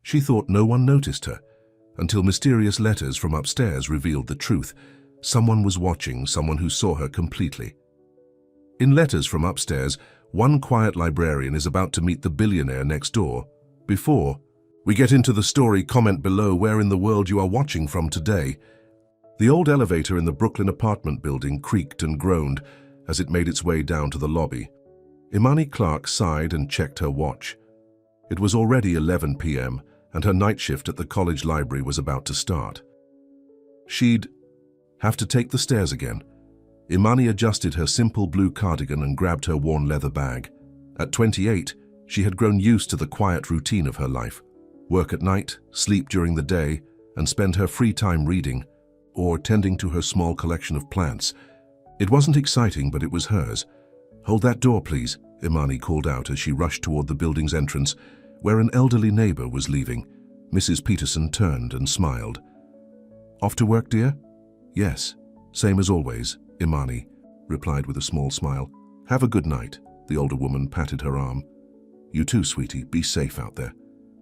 She thought no one noticed her, until mysterious letters from upstairs revealed the truth. Someone was watching, someone who saw her completely. In letters from upstairs, one quiet librarian is about to meet the billionaire next door. Before we get into the story, comment below where in the world you are watching from today. The old elevator in the Brooklyn apartment building creaked and groaned as it made its way down to the lobby. Imani Clark sighed and checked her watch. It was already 11 p.m. and her night shift at the college library was about to start. She'd have to take the stairs again. Imani adjusted her simple blue cardigan and grabbed her worn leather bag. At 28, she had grown used to the quiet routine of her life. Work at night, sleep during the day, and spend her free time reading or tending to her small collection of plants. It wasn't exciting, but it was hers. "Hold that door, please," Imani called out as she rushed toward the building's entrance, where an elderly neighbor was leaving. Mrs. Peterson turned and smiled. "Off to work, dear?" "Yes, same as always," Imani replied with a small smile. "Have a good night." The older woman patted her arm. "You too, sweetie. Be safe out there."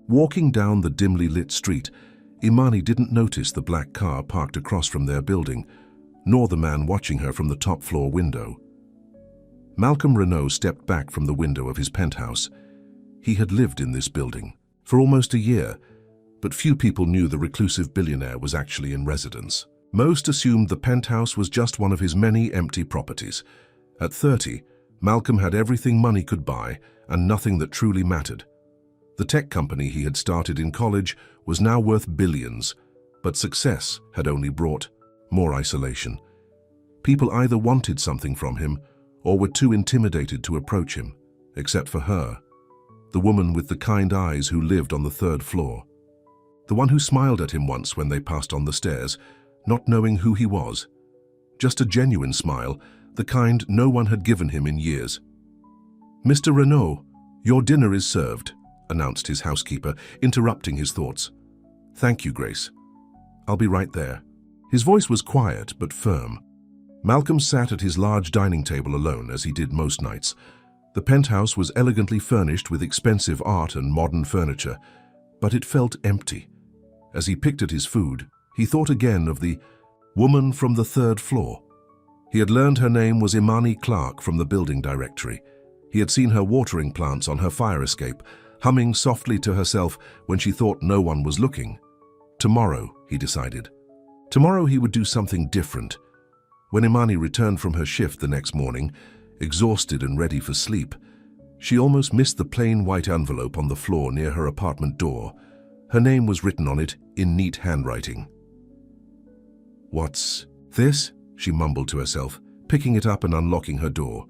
Walking down the dimly lit street, Imani didn't notice the black car parked across from their building, nor the man watching her from the top floor window. Malcolm Renault stepped back from the window of his penthouse. He had lived in this building for almost a year, but few people knew the reclusive billionaire was actually in residence. Most assumed the penthouse was just one of his many empty properties. At 30, Malcolm had everything money could buy and nothing that truly mattered. The tech company he had started in college was now worth billions, but success had only brought more isolation. People either wanted something from him or were too intimidated to approach him, except for her, the woman with the kind eyes who lived on the 3rd floor. The one who smiled at him once when they passed on the stairs, not knowing who he was. Just a genuine smile, the kind no one had given him in years. "Mr. Renault, your dinner is served," announced his housekeeper, interrupting his thoughts. "Thank you, Grace. I'll be right there." His voice was quiet but firm. Malcolm sat at his large dining table alone, as he did most nights. The penthouse was elegantly furnished with expensive art and modern furniture, but it felt empty. As he picked at his food, he thought again of the woman from the 3rd floor. He had learned her name was Imani Clark from the building directory. He had seen her watering plants on her fire escape, humming softly to herself when she thought no one was looking. Tomorrow, he decided. Tomorrow he would do something different. When Imani returned from her shift the next morning, exhausted and ready for sleep, she almost missed the plain white envelope on the floor near her apartment door. Her name was written on it in neat handwriting. "What's this?" she mumbled to herself, picking it up and unlocking her door.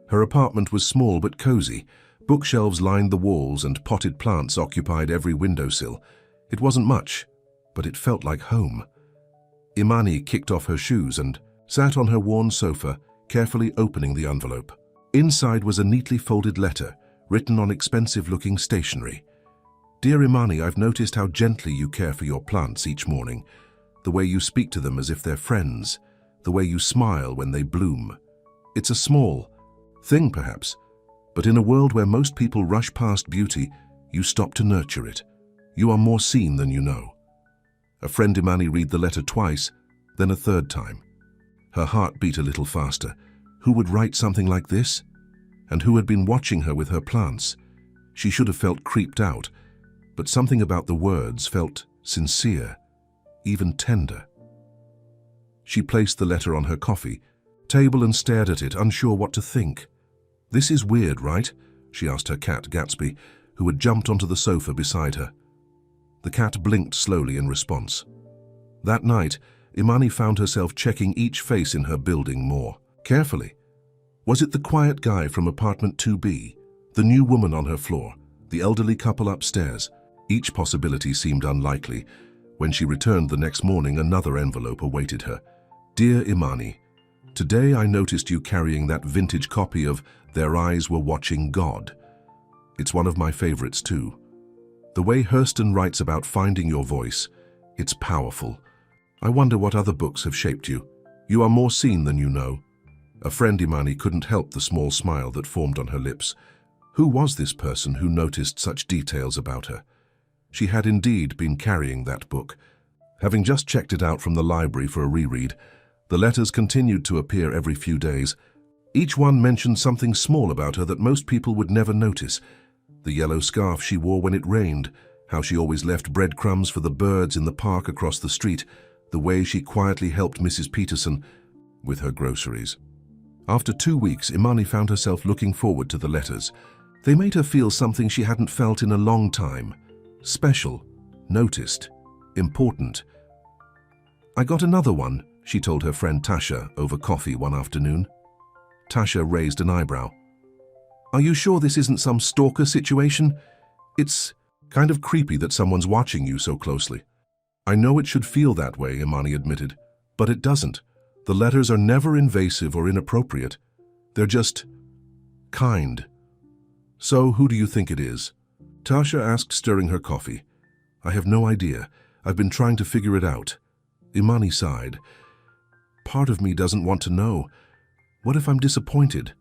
Her apartment was small but cozy. Bookshelves lined the walls and potted plants occupied every windowsill. It wasn't much, but it felt like home. Imani kicked off her shoes and sat on her worn sofa, carefully opening the envelope. Inside was a neatly folded letter, written on expensive-looking stationery. "Dear Imani, I've noticed how gently you care for your plants each morning, the way you speak to them as if they're friends, the way you smile when they bloom. It's a small thing, perhaps, but in a world where most people rush past beauty, you stop to nurture it. You are more seen than you know." A friend Imani read the letter twice, then a 3rd time. Her heart beat a little faster. Who would write something like this? And who had been watching her with her plants? She should have felt creeped out, but something about the words felt sincere, even tender. She placed the letter on her coffee table and stared at it, unsure what to think. "This is weird, right?" she asked her cat, Gatsby, who had jumped onto the sofa beside her. The cat blinked slowly in response. That night, Imani found herself checking each face in her building more carefully. Was it the quiet guy from apartment 2B, the new woman on her floor, the elderly couple upstairs? Each possibility seemed unlikely. When she returned the next morning, another envelope awaited her. "Dear Imani, today I noticed you carrying that vintage copy of Their Eyes Were Watching God. It's one of my favorites too. The way Hurston writes about finding your voice, it's powerful. I wonder what other books have shaped you. You are more seen than you know." A friend Imani couldn't help the small smile that formed on her lips. Who was this person who noticed such details about her? She had indeed been carrying that book. Having just checked it out from the library for a reread, the letters continued to appear every few days. Each one mentioned something small about her that most people would never notice. The yellow scarf she wore when it rained, how she always left breadcrumbs for the birds in the park across the street, the way she quietly helped Mrs. Peterson with her groceries. After 2 weeks, Imani found herself looking forward to the letters. They made her feel something she hadn't felt in a long time. Special, noticed, important. "I got another one," she told her friend Tasha over coffee one afternoon. Tasha raised an eyebrow. "Are you sure this isn't some stalker situation? It's kind of creepy that someone's watching you so closely." "I know it should feel that way," Imani admitted, "but it doesn't. The letters are never invasive or inappropriate. They're just kind." "So who do you think it is?" Tasha asked, stirring her coffee. "I have no idea. I've been trying to figure it out." Imani sighed. "Part of me doesn't want to know. What if I'm disappointed?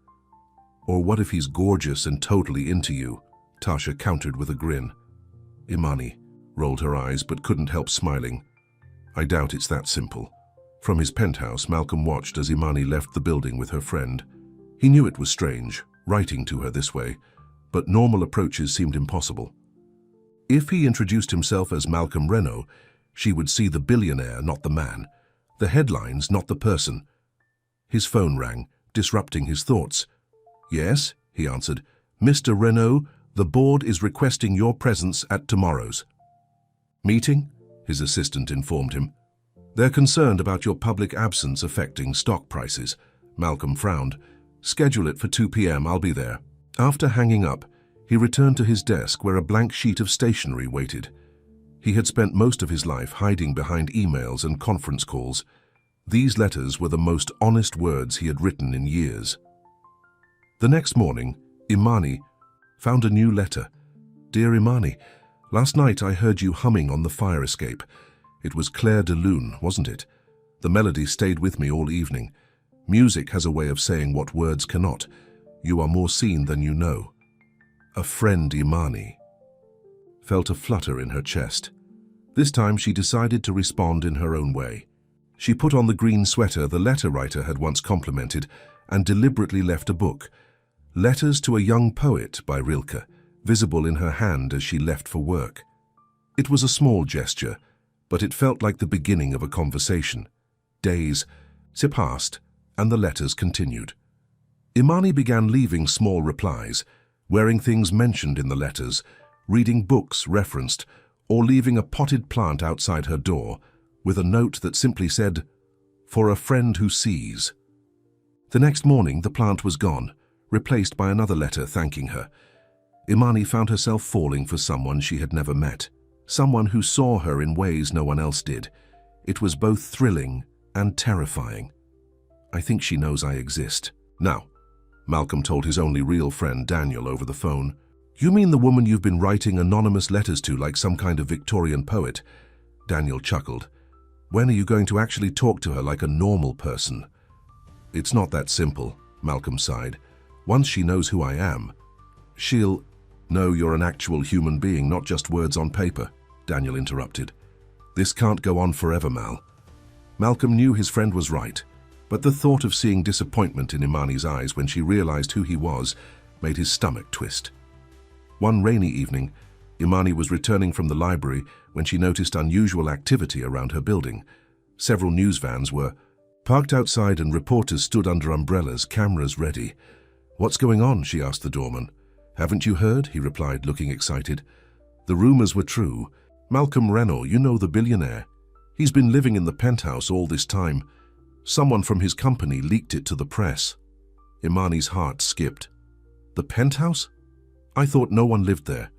Or what if he's gorgeous and totally into you?" Tasha countered with a grin. Imani rolled her eyes but couldn't help smiling. "I doubt it's that simple." From his penthouse, Malcolm watched as Imani left the building with her friend. He knew it was strange, writing to her this way, but normal approaches seemed impossible. If he introduced himself as Malcolm Renault, she would see the billionaire, not the man, the headlines, not the person. His phone rang, disrupting his thoughts. "Yes," he answered. "Mr. Renault, the board is requesting your presence at tomorrow's meeting," his assistant informed him. "They're concerned about your public absence affecting stock prices." Malcolm frowned. "Schedule it for 2 p.m. I'll be there." After hanging up, he returned to his desk where a blank sheet of stationery waited. He had spent most of his life hiding behind emails and conference calls. These letters were the most honest words he had written in years. The next morning, Imani found a new letter. "Dear Imani, last night I heard you humming on the fire escape. It was Claire de Lune, wasn't it? The melody stayed with me all evening. Music has a way of saying what words cannot. You are more seen than you know." A friend, Imani felt a flutter in her chest. This time she decided to respond in her own way. She put on the green sweater the letter writer had once complimented and deliberately left a book, Letters to a Young Poet by Rilke, visible in her hand as she left for work. It was a small gesture, but it felt like the beginning of a conversation. Days passed, and the letters continued. Imani began leaving small replies, wearing things mentioned in the letters, reading books referenced, or leaving a potted plant outside her door, with a note that simply said, "For a friend who sees." The next morning, the plant was gone, replaced by another letter thanking her. Imani found herself falling for someone she had never met, someone who saw her in ways no one else did. It was both thrilling and terrifying. "I think she knows I exist." "Now," Malcolm told his only real friend Daniel over the phone. "You mean the woman you've been writing anonymous letters to like some kind of Victorian poet?" Daniel chuckled. "When are you going to actually talk to her like a normal person?" "It's not that simple," Malcolm sighed. "Once she knows who I am, she'll know you're an actual human being, not just words on paper," Daniel interrupted. "This can't go on forever, Mal." Malcolm knew his friend was right, but the thought of seeing disappointment in Imani's eyes when she realized who he was made his stomach twist. One rainy evening, Imani was returning from the library when she noticed unusual activity around her building. Several news vans were parked outside and reporters stood under umbrellas, cameras ready. "What's going on?" she asked the doorman. "Haven't you heard?" he replied, looking excited. "The rumors were true. Malcolm Renault, you know, the billionaire. He's been living in the penthouse all this time. Someone from his company leaked it to the press." Imani's heart skipped. "The penthouse? I thought no one lived there.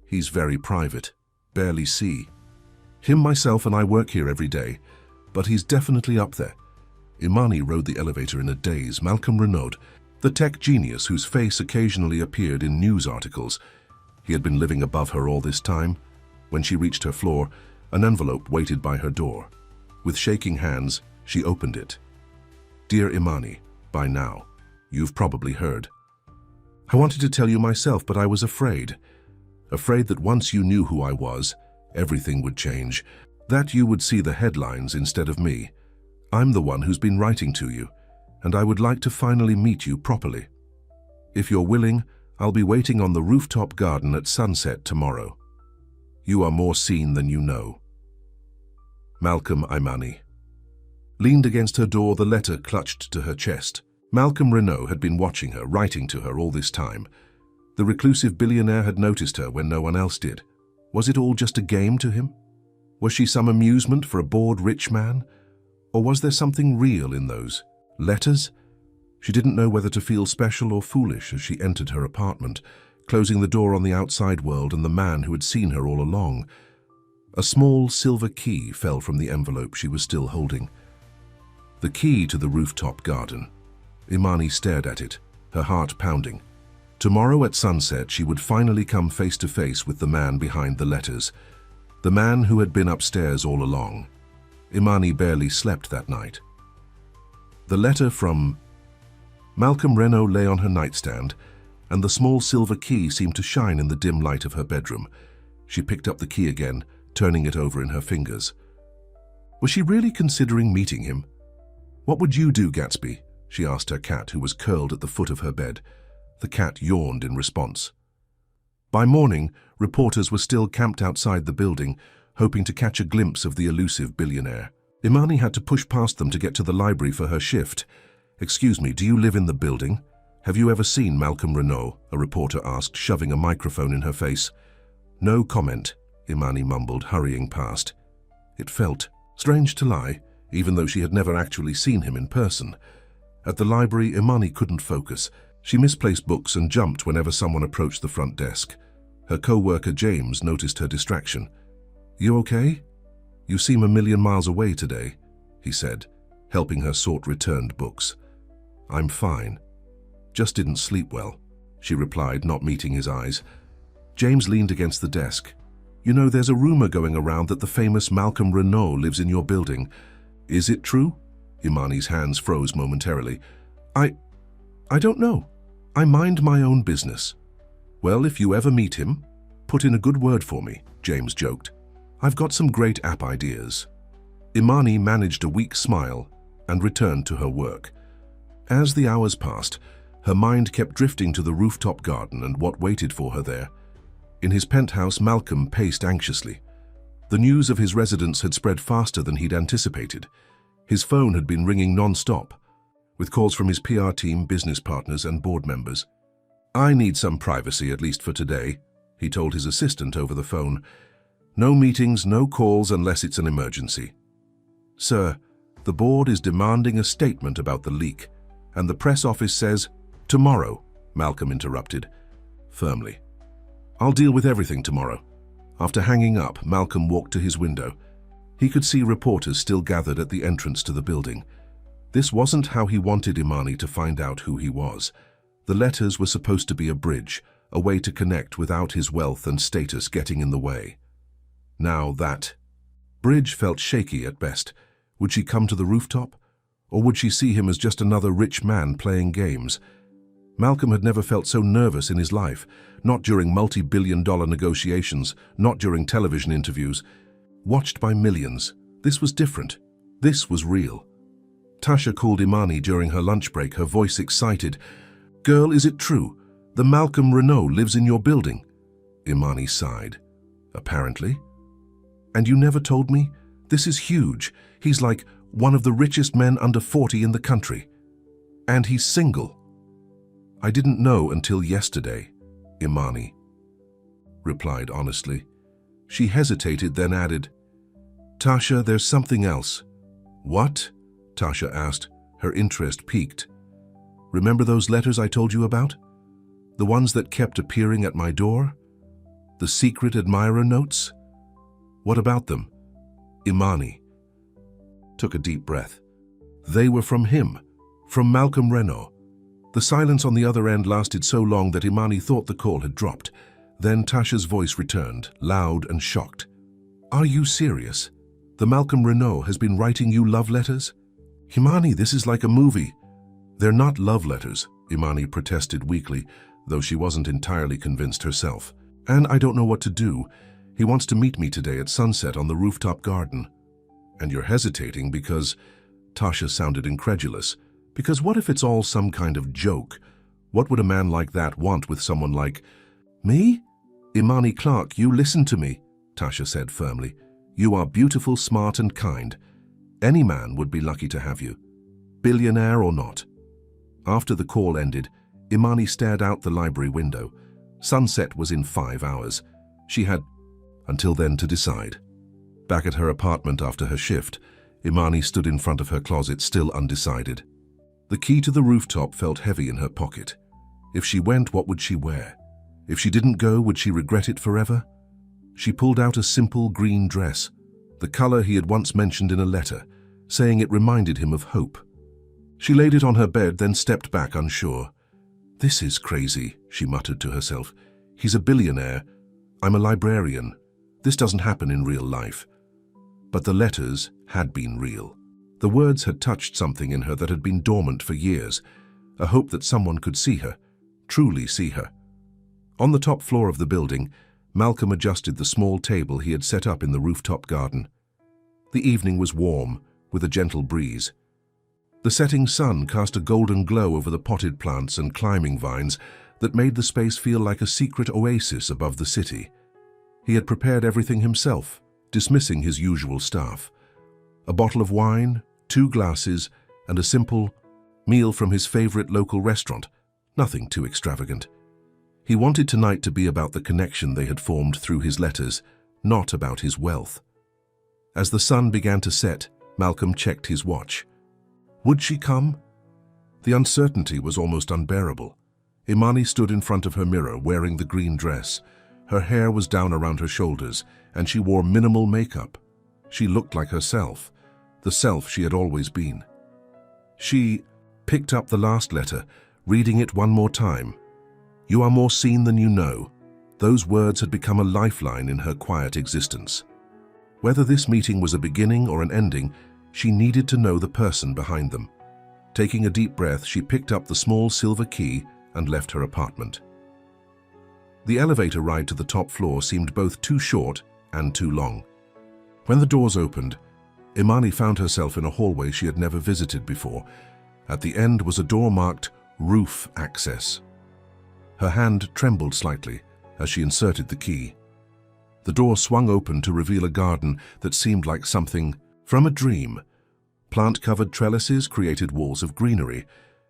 He's very private. Barely see him. Myself and I work here every day, but he's definitely up there." Imani rode the elevator in a daze. Malcolm Renault, the tech genius whose face occasionally appeared in news articles. He had been living above her all this time. When she reached her floor, an envelope waited by her door. With shaking hands, she opened it. "Dear Imani, by now, you've probably heard. I wanted to tell you myself, but I was afraid. Afraid that once you knew who I was, Everything would change. That you would see the headlines instead of me. I'm the one who's been writing to you, and I would like to finally meet you properly. If you're willing, I'll be waiting on the rooftop garden at sunset tomorrow. You are more seen than you know. Malcolm Imani. Leaned against her door, the letter clutched to her chest. Malcolm Renault had been watching her, writing to her all this time. The reclusive billionaire had noticed her when no one else did. Was it all just a game to him? Was she some amusement for a bored rich man? Or was there something real in those letters? She didn't know whether to feel special or foolish as she entered her apartment, closing the door on the outside world and the man who had seen her all along. A small silver key fell from the envelope she was still holding. The key to the rooftop garden. Imani stared at it, her heart pounding. Tomorrow at sunset she would finally come face to face with the man behind the letters, the man who had been upstairs all along. Imani barely slept that night. The letter from Malcolm Renault lay on her nightstand, and the small silver key seemed to shine in the dim light of her bedroom. She picked up the key again, turning it over in her fingers. Was she really considering meeting him? "What would you do, Gatsby?" she asked her cat, who was curled at the foot of her bed. The cat yawned in response. By morning, reporters were still camped outside the building, hoping to catch a glimpse of the elusive billionaire. Imani had to push past them to get to the library for her shift. "Excuse me, do you live in the building? Have you ever seen Malcolm Renault?" a reporter asked, shoving a microphone in her face. "No comment," Imani mumbled, hurrying past. It felt strange to lie, even though she had never actually seen him in person. At the library, Imani couldn't focus. She misplaced books and jumped whenever someone approached the front desk. Her co-worker James noticed her distraction. "You okay? You seem a million miles away today," he said, helping her sort returned books. "I'm fine. Just didn't sleep well," she replied, not meeting his eyes. James leaned against the desk. "You know, there's a rumor going around that the famous Malcolm Renault lives in your building. Is it true?" Imani's hands froze momentarily. I don't know. I mind my own business." "Well, if you ever meet him, put in a good word for me," James joked. "I've got some great app ideas." Imani managed a weak smile and returned to her work. As the hours passed, her mind kept drifting to the rooftop garden and what waited for her there. In his penthouse, Malcolm paced anxiously. The news of his residence had spread faster than he'd anticipated. His phone had been ringing non-stop, with calls from his PR team, business partners, and board members. "I need some privacy, at least for today," he told his assistant over the phone. "No meetings, no calls unless it's an emergency." "Sir, the board is demanding a statement about the leak, and the press office says, 'Tomorrow,'" Malcolm interrupted, firmly. "I'll deal with everything tomorrow." After hanging up, Malcolm walked to his window. He could see reporters still gathered at the entrance to the building. This wasn't how he wanted Imani to find out who he was. The letters were supposed to be a bridge, a way to connect without his wealth and status getting in the way. Now that bridge felt shaky at best. Would she come to the rooftop? Or would she see him as just another rich man playing games? Malcolm had never felt so nervous in his life, not during multi-billion-dollar negotiations, not during television interviews. Watched by millions, this was different. This was real. Tasha called Imani during her lunch break, her voice excited. "Girl, is it true? The Malcolm Renault lives in your building?" Imani sighed. "Apparently." "And you never told me? This is huge. He's like one of the richest men under 40 in the country. And he's single." "I didn't know until yesterday," Imani replied honestly. She hesitated, then added, "Tasha, there's something else." "What?" Tasha asked, her interest piqued. "Remember those letters I told you about? The ones that kept appearing at my door? The secret admirer notes? What about them?" Imani took a deep breath. They were from him, from Malcolm Renault. The silence on the other end lasted so long that Imani thought the call had dropped. Then Tasha's voice returned, loud and shocked. "Are you serious? The Malcolm Renault has been writing you love letters?" "Imani, this is like a movie." "They're not love letters," Imani protested weakly, though she wasn't entirely convinced herself. "And I don't know what to do. He wants to meet me today at sunset on the rooftop garden. And you're hesitating because... Tasha sounded incredulous. Because what if it's all some kind of joke? What would a man like that want with someone like... Me? Imani Clark, you listen to me, Tasha said firmly. You are beautiful, smart and kind. Any man would be lucky to have you. Billionaire or not. After the call ended, Imani stared out the library window. Sunset was in 5 hours. She had until then to decide. Back at her apartment after her shift, Imani stood in front of her closet, still undecided. The key to the rooftop felt heavy in her pocket. If she went, what would she wear? If she didn't go, would she regret it forever? She pulled out a simple green dress, the color he had once mentioned in a letter, saying it reminded him of hope. She laid it on her bed, then stepped back unsure. This is crazy, she muttered to herself. He's a billionaire. I'm a librarian. This doesn't happen in real life. But the letters had been real. The words had touched something in her that had been dormant for years, a hope that someone could see her, truly see her. On the top floor of the building, Malcolm adjusted the small table he had set up in the rooftop garden. The evening was warm, with a gentle breeze. The setting sun cast a golden glow over the potted plants and climbing vines that made the space feel like a secret oasis above the city. He had prepared everything himself, dismissing his usual staff. A bottle of wine, 2 glasses, and a simple meal from his favorite local restaurant, nothing too extravagant. He wanted tonight to be about the connection they had formed through his letters, not about his wealth. As the sun began to set, Malcolm checked his watch. Would she come? The uncertainty was almost unbearable. Imani stood in front of her mirror wearing the green dress. Her hair was down around her shoulders, and she wore minimal makeup. She looked like herself, the self she had always been. She picked up the last letter, reading it one more time. You are more seen than you know. Those words had become a lifeline in her quiet existence. Whether this meeting was a beginning or an ending, she needed to know the person behind them. Taking a deep breath, she picked up the small silver key and left her apartment. The elevator ride to the top floor seemed both too short and too long. When the doors opened, Imani found herself in a hallway she had never visited before. At the end was a door marked Roof Access. Her hand trembled slightly as she inserted the key. The door swung open to reveal a garden that seemed like something from a dream. Plant-covered trellises created walls of greenery,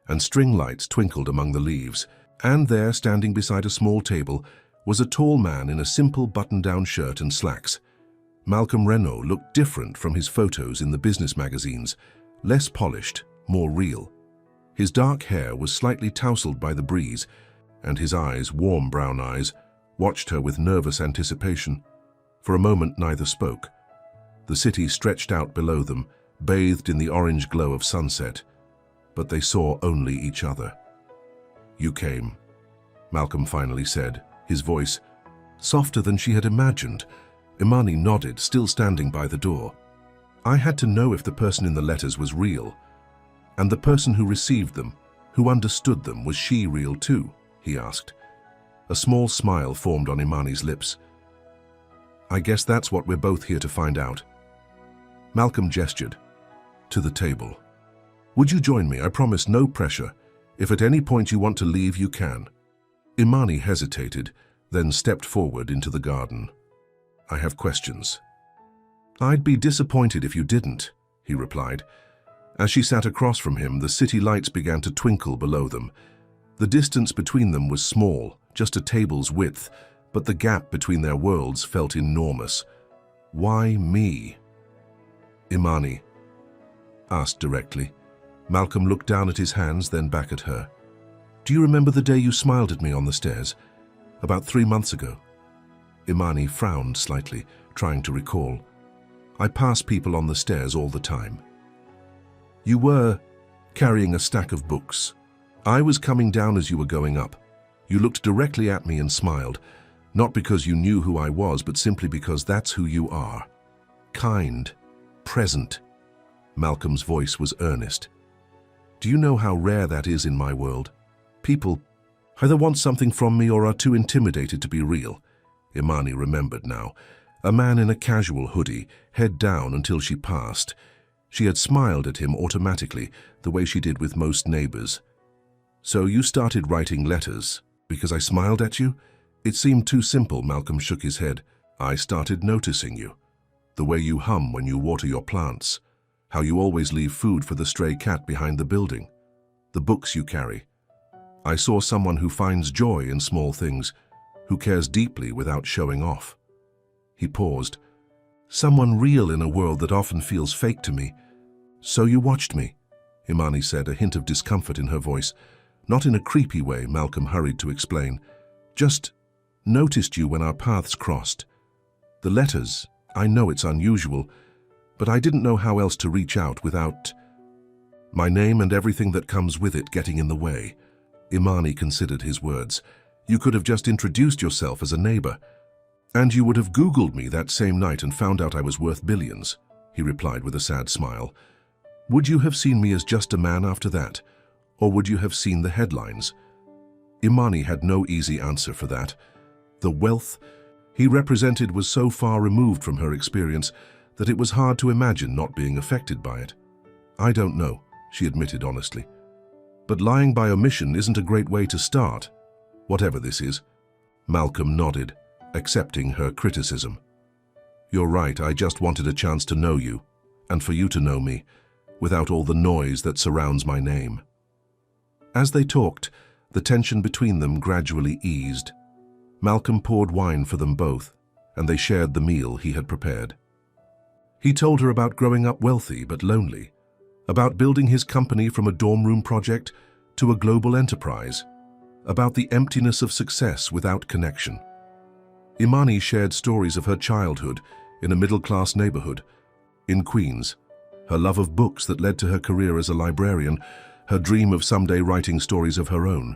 and string lights twinkled among the leaves. And there, standing beside a small table, was a tall man in a simple button-down shirt and slacks. Malcolm Renault looked different from his photos in the business magazines, less polished, more real. His dark hair was slightly tousled by the breeze, and his eyes, warm brown eyes, watched her with nervous anticipation. For a moment neither spoke. The city stretched out below them, bathed in the orange glow of sunset, but they saw only each other. You came, Malcolm finally said, his voice softer than she had imagined. Imani nodded, still standing by the door. I had to know if the person in the letters was real. And the person who received them, who understood them, was she real too? He asked. A small smile formed on Imani's lips. I guess that's what we're both here to find out. Malcolm gestured to the table. Would you join me? I promise no pressure. If at any point you want to leave, you can. Imani hesitated, then stepped forward into the garden. I have questions. I'd be disappointed if you didn't, he replied. As she sat across from him, the city lights began to twinkle below them. The distance between them was small, just a table's width, but the gap between their worlds felt enormous. Why me? Imani asked directly. Malcolm looked down at his hands, then back at her. Do you remember the day you smiled at me on the stairs? About 3 months ago. Imani frowned slightly, trying to recall. I pass people on the stairs all the time. You were carrying a stack of books. I was coming down as you were going up. You looked directly at me and smiled, not because you knew who I was, but simply because that's who you are. Kind, present. Malcolm's voice was earnest. Do you know how rare that is in my world? People either want something from me or are too intimidated to be real. Imani remembered now. A man in a casual hoodie, head down until she passed. She had smiled at him automatically, the way she did with most neighbors. "So you started writing letters because I smiled at you?" It seemed too simple. Malcolm shook his head. "I started noticing you. The way you hum when you water your plants. How you always leave food for the stray cat behind the building. The books you carry. I saw someone who finds joy in small things, who cares deeply without showing off." He paused. "Someone real in a world that often feels fake to me." "So you watched me," Imani said, a hint of discomfort in her voice. "Not in a creepy way," Malcolm hurried to explain. "Just noticed you when our paths crossed. The letters, I know it's unusual, but I didn't know how else to reach out without my name and everything that comes with it getting in the way." Imani considered his words. "You could have just introduced yourself as a neighbor. And you would have Googled me that same night and found out I was worth billions," he replied with a sad smile. "Would you have seen me as just a man after that? Or would you have seen the headlines?" Imani had no easy answer for that. The wealth he represented was so far removed from her experience that it was hard to imagine not being affected by it. "I don't know," she admitted honestly. "But lying by omission isn't a great way to start, whatever this is." Malcolm nodded, accepting her criticism. "You're right, I just wanted a chance to know you, and for you to know me, without all the noise that surrounds my name." As they talked, the tension between them gradually eased. Malcolm poured wine for them both, and they shared the meal he had prepared. He told her about growing up wealthy but lonely, about building his company from a dorm room project to a global enterprise, about the emptiness of success without connection. Imani shared stories of her childhood in a middle-class neighborhood in Queens, her love of books that led to her career as a librarian, her dream of someday writing stories of her own.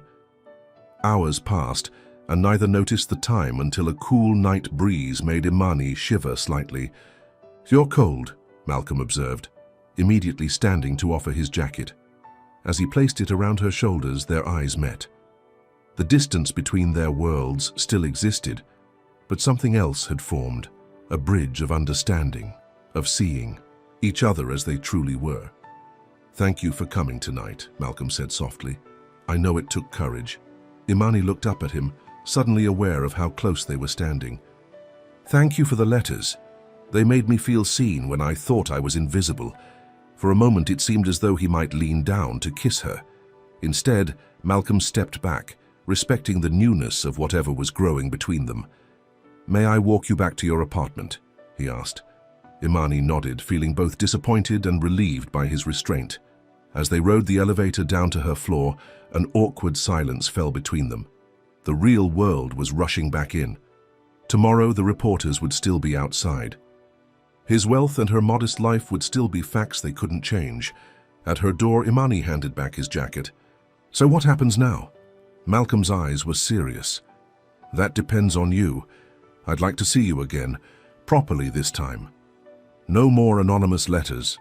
Hours passed, and neither noticed the time until a cool night breeze made Imani shiver slightly. "You're cold," Malcolm observed, immediately standing to offer his jacket. As he placed it around her shoulders, their eyes met. The distance between their worlds still existed, but something else had formed, a bridge of understanding, of seeing each other as they truly were. "Thank you for coming tonight," Malcolm said softly. "I know it took courage." Imani looked up at him, suddenly aware of how close they were standing. "Thank you for the letters. They made me feel seen when I thought I was invisible." For a moment it seemed as though he might lean down to kiss her. Instead, Malcolm stepped back, respecting the newness of whatever was growing between them. "May I walk you back to your apartment?" he asked. Imani nodded, feeling both disappointed and relieved by his restraint. As they rode the elevator down to her floor, an awkward silence fell between them. The real world was rushing back in. Tomorrow the reporters would still be outside. His wealth and her modest life would still be facts they couldn't change. At her door, Imani handed back his jacket. "So what happens now?" Malcolm's eyes were serious. "That depends on you. I'd like to see you again, properly this time. No more anonymous letters.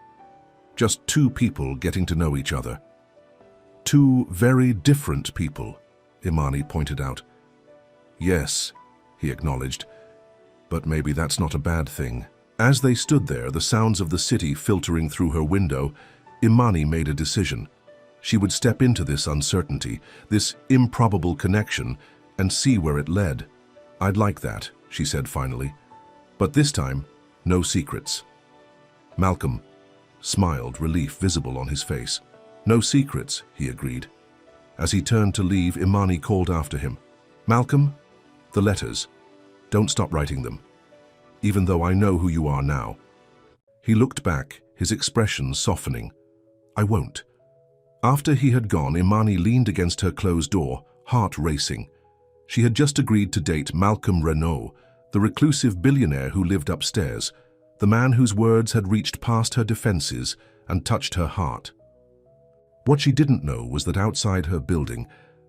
Just two people getting to know each other." "Two very different people," Imani pointed out. "Yes," he acknowledged, "but maybe that's not a bad thing." As they stood there, the sounds of the city filtering through her window, Imani made a decision. She would step into this uncertainty, this improbable connection, and see where it led. "I'd like that," she said finally. "But this time, no secrets." Malcolm smiled, relief visible on his face. "No secrets," he agreed. As he turned to leave, Imani called after him. "Malcolm, the letters. Don't stop writing them, even though I know who you are now." He looked back, his expression softening. "I won't." After he had gone, Imani leaned against her closed door, heart racing. She had just agreed to date Malcolm Renault, the reclusive billionaire who lived upstairs, the man whose words had reached past her defenses and touched her heart. What she didn't know was that outside her building,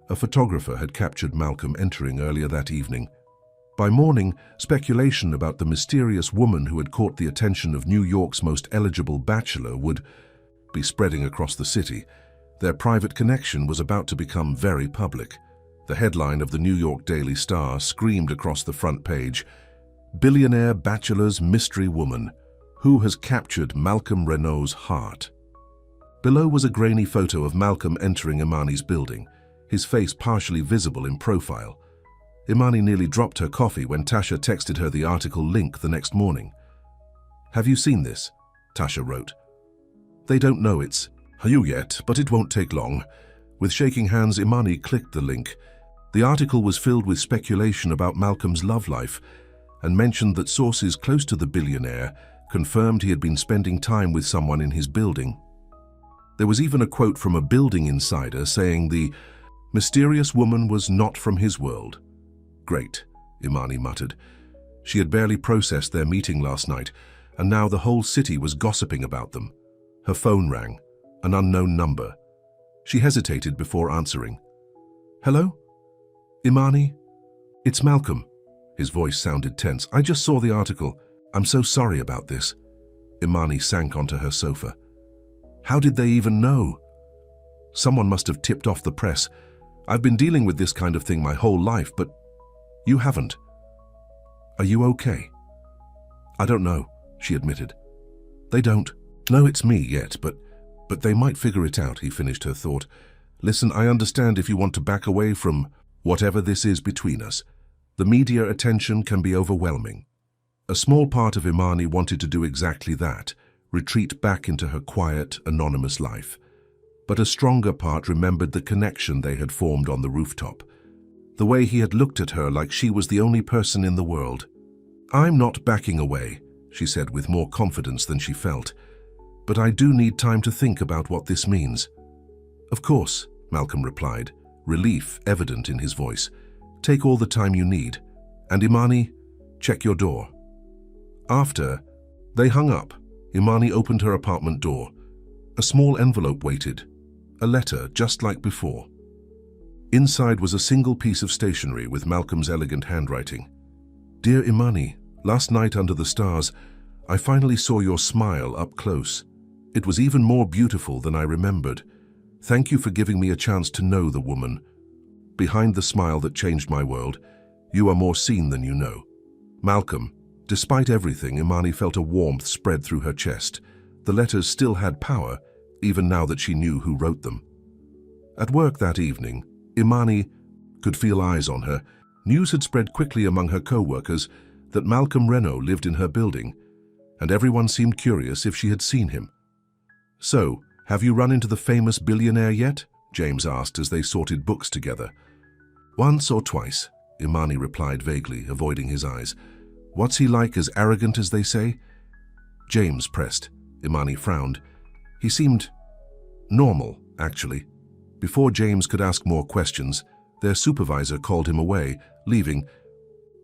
a photographer had captured Malcolm entering earlier that evening. By morning, speculation about the mysterious woman who had caught the attention of New York's most eligible bachelor would be spreading across the city. Their private connection was about to become very public. The headline of the New York Daily Star screamed across the front page, Billionaire bachelor's mystery woman. Who has captured Malcolm Renault's heart? Below was a grainy photo of Malcolm entering Imani's building, his face partially visible in profile. Imani nearly dropped her coffee when Tasha texted her the article link the next morning. "Have you seen this?" Tasha wrote. "They don't know it's you yet, but it won't take long." With shaking hands, Imani clicked the link. The article was filled with speculation about Malcolm's love life and mentioned that sources close to the billionaire confirmed he had been spending time with someone in his building. There was even a quote from a building insider saying the mysterious woman was not from his world. "Great," Imani muttered. She had barely processed their meeting last night, and now the whole city was gossiping about them. Her phone rang, an unknown number. She hesitated before answering. "Hello? Imani? It's Malcolm." His voice sounded tense. "I just saw the article. I'm so sorry about this." Imani sank onto her sofa. "How did they even know?" "Someone must have tipped off the press. I've been dealing with this kind of thing my whole life, but you haven't. Are you okay?" "I don't know," she admitted. "They don't know it's me yet, but they might figure it out," he finished her thought. "Listen, I understand if you want to back away from whatever this is between us. The media attention can be overwhelming." A small part of Imani wanted to do exactly that, retreat back into her quiet, anonymous life. But a stronger part remembered the connection they had formed on the rooftop. The way he had looked at her like she was the only person in the world. "I'm not backing away," she said with more confidence than she felt. "But I do need time to think about what this means." "Of course," Malcolm replied, relief evident in his voice. "Take all the time you need. And Imani, check your door." After they hung up, Imani opened her apartment door. A small envelope waited, a letter just like before. Inside was a single piece of stationery with Malcolm's elegant handwriting. "Dear Imani, last night under the stars, I finally saw your smile up close. It was even more beautiful than I remembered. Thank you for giving me a chance to know the woman. Behind the smile that changed my world, you are more seen than you know. Malcolm." Despite everything, Imani felt a warmth spread through her chest. The letters still had power, even now that she knew who wrote them. At work that evening, Imani could feel eyes on her. News had spread quickly among her co-workers that Malcolm Renault lived in her building, and everyone seemed curious if she had seen him. "So, have you run into the famous billionaire yet?" James asked as they sorted books together. "Once or twice," Imani replied vaguely, avoiding his eyes. "What's he like, as arrogant as they say?" James pressed. Imani frowned. "He seemed normal, actually." Before James could ask more questions, their supervisor called him away, leaving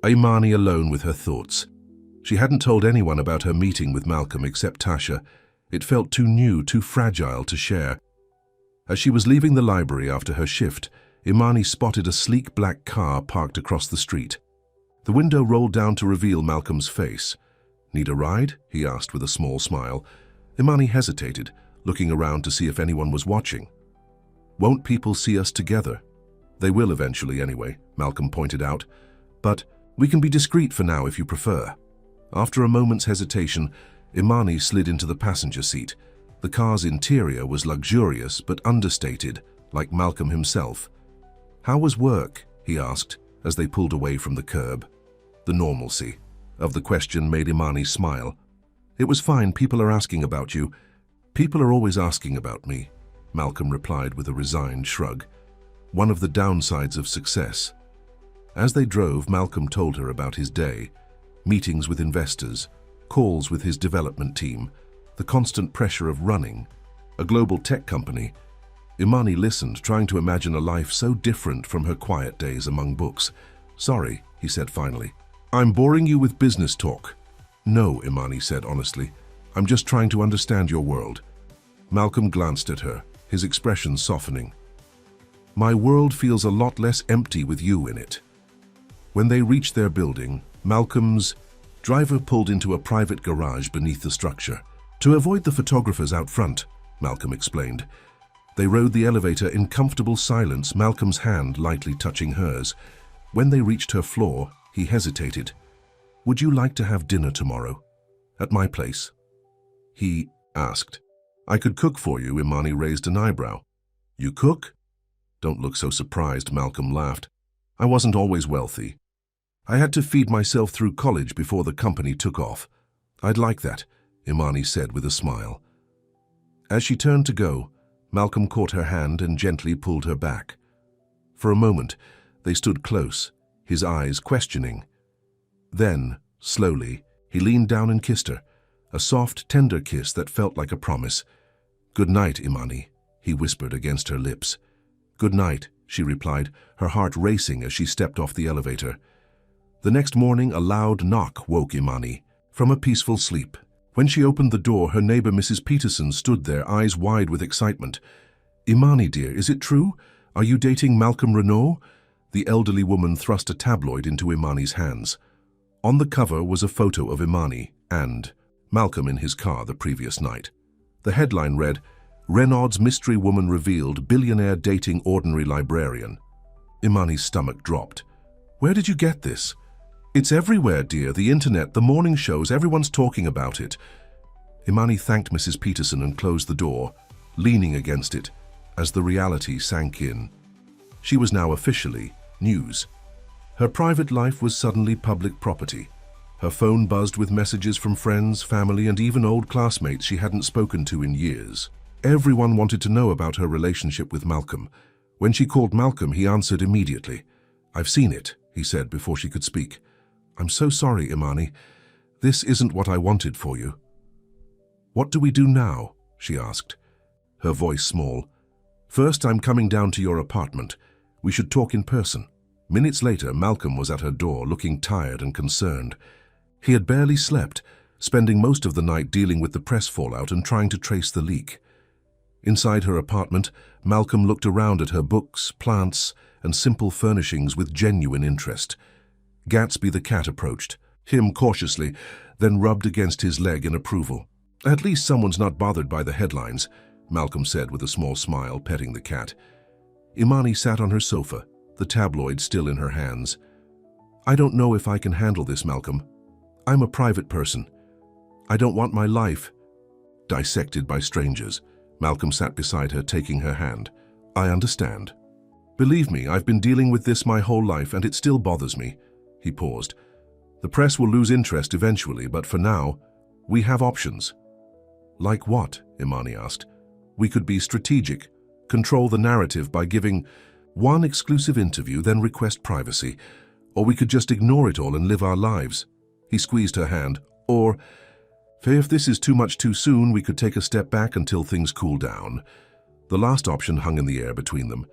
Imani alone with her thoughts. She hadn't told anyone about her meeting with Malcolm except Tasha. It felt too new, too fragile to share. As she was leaving the library after her shift, Imani spotted a sleek black car parked across the street. The window rolled down to reveal Malcolm's face. "Need a ride?" he asked with a small smile. Imani hesitated, looking around to see if anyone was watching. "Won't people see us together?" "They will eventually anyway," Malcolm pointed out. "But we can be discreet for now if you prefer." After a moment's hesitation, Imani slid into the passenger seat. The car's interior was luxurious but understated, like Malcolm himself. "How was work?" he asked as they pulled away from the curb. The normalcy of the question made Imani smile. "It was fine. People are asking about you." "People are always asking about me," Malcolm replied with a resigned shrug. One of the downsides of success. As they drove, Malcolm told her about his day. Meetings with investors, calls with his development team, the constant pressure of running a global tech company. Imani listened, trying to imagine a life so different from her quiet days among books. "Sorry," he said finally. "I'm boring you with business talk." "No," Imani said honestly. "I'm just trying to understand your world." Malcolm glanced at her, his expression softening. "My world feels a lot less empty with you in it." When they reached their building, Malcolm's driver pulled into a private garage beneath the structure. "To avoid the photographers out front," Malcolm explained. They rode the elevator in comfortable silence, Malcolm's hand lightly touching hers. When they reached her floor, he hesitated. Would you like to have dinner tomorrow? At my place? He asked. I could cook for you, Imani raised an eyebrow. You cook? Don't look so surprised, Malcolm laughed. I wasn't always wealthy. I had to feed myself through college before the company took off. I'd like that, Imani said with a smile. As she turned to go, Malcolm caught her hand and gently pulled her back. For a moment, they stood close, his eyes questioning. Then, slowly, he leaned down and kissed her, a soft, tender kiss that felt like a promise. Good night, Imani, he whispered against her lips. Good night, she replied, her heart racing as she stepped off the elevator. The next morning, a loud knock woke Imani from a peaceful sleep. When she opened the door, her neighbor Mrs. Peterson stood there, eyes wide with excitement. Imani, dear, is it true? Are you dating Malcolm Renault? The elderly woman thrust a tabloid into Imani's hands. On the cover was a photo of Imani and Malcolm in his car the previous night. The headline read, Renault's mystery woman revealed, billionaire dating ordinary librarian. Imani's stomach dropped. Where did you get this? It's everywhere, dear, the internet, the morning shows, everyone's talking about it. Imani thanked Mrs. Peterson and closed the door, leaning against it, as the reality sank in. She was now officially news. Her private life was suddenly public property. Her phone buzzed with messages from friends, family, and even old classmates she hadn't spoken to in years. Everyone wanted to know about her relationship with Malcolm. When she called Malcolm, he answered immediately. I've seen it, he said before she could speak. I'm so sorry, Imani. This isn't what I wanted for you. What do we do now? She asked, her voice small. First, I'm coming down to your apartment. We should talk in person. Minutes later, Malcolm was at her door, looking tired and concerned. He had barely slept, spending most of the night dealing with the press fallout and trying to trace the leak. Inside her apartment, Malcolm looked around at her books, plants, and simple furnishings with genuine interest. Gatsby the cat approached him cautiously, then rubbed against his leg in approval. At least someone's not bothered by the headlines, Malcolm said with a small smile, petting the cat. Imani sat on her sofa, the tabloid still in her hands. I don't know if I can handle this, Malcolm. I'm a private person. I don't want my life dissected by strangers. Malcolm sat beside her, taking her hand. I understand. Believe me, I've been dealing with this my whole life and it still bothers me. He paused. The press will lose interest eventually, but for now, we have options. Like what? Imani asked. We could be strategic, control the narrative by giving one exclusive interview, then request privacy. Or we could just ignore it all and live our lives. He squeezed her hand. Or, if this is too much too soon, we could take a step back until things cool down. The last option hung in the air between them.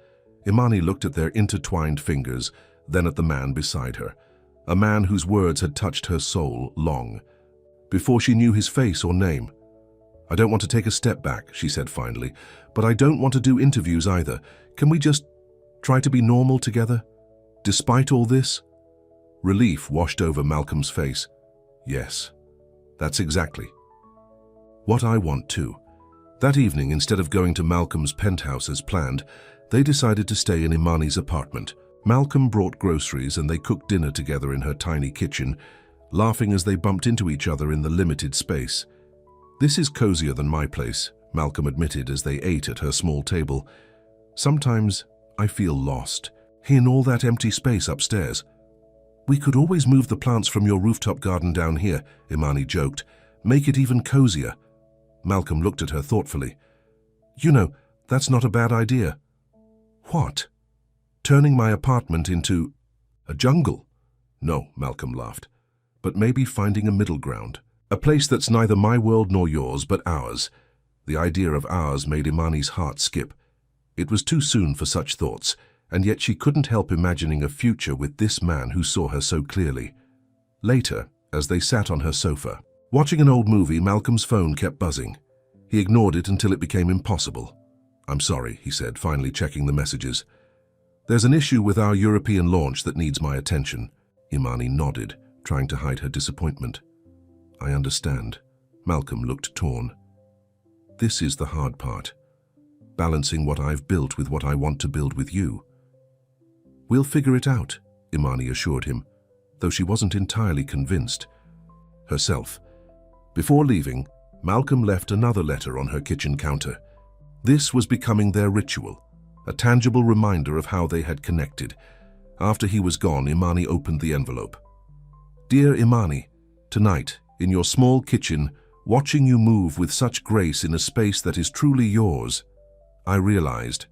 Imani looked at their intertwined fingers, then at the man beside her. A man whose words had touched her soul long, before she knew his face or name. I don't want to take a step back, she said finally, but I don't want to do interviews either. Can we just try to be normal together? Despite all this? Relief washed over Malcolm's face. Yes, that's exactly what I want too. That evening, instead of going to Malcolm's penthouse as planned, they decided to stay in Imani's apartment. Malcolm brought groceries and they cooked dinner together in her tiny kitchen, laughing as they bumped into each other in the limited space. This is cozier than my place, Malcolm admitted as they ate at her small table. Sometimes I feel lost, in all that empty space upstairs. We could always move the plants from your rooftop garden down here, Imani joked. Make it even cozier. Malcolm looked at her thoughtfully. You know, that's not a bad idea. What? Turning my apartment into a jungle? No, Malcolm laughed. But maybe finding a middle ground. A place that's neither my world nor yours, but ours. The idea of ours made Imani's heart skip. It was too soon for such thoughts, and yet she couldn't help imagining a future with this man who saw her so clearly. Later, as they sat on her sofa, watching an old movie, Malcolm's phone kept buzzing. He ignored it until it became impossible. I'm sorry, he said, finally checking the messages. There's an issue with our European launch that needs my attention. Imani nodded, trying to hide her disappointment. I understand. Malcolm looked torn. This is the hard part. Balancing what I've built with what I want to build with you. We'll figure it out, Imani assured him. though she wasn't entirely convinced. Herself. Before leaving, Malcolm left another letter on her kitchen counter. This was becoming their ritual, a tangible reminder of how they had connected. After he was gone, Imani opened the envelope. "Dear Imani, tonight, in your small kitchen, watching you move with such grace in a space that is truly yours, I realized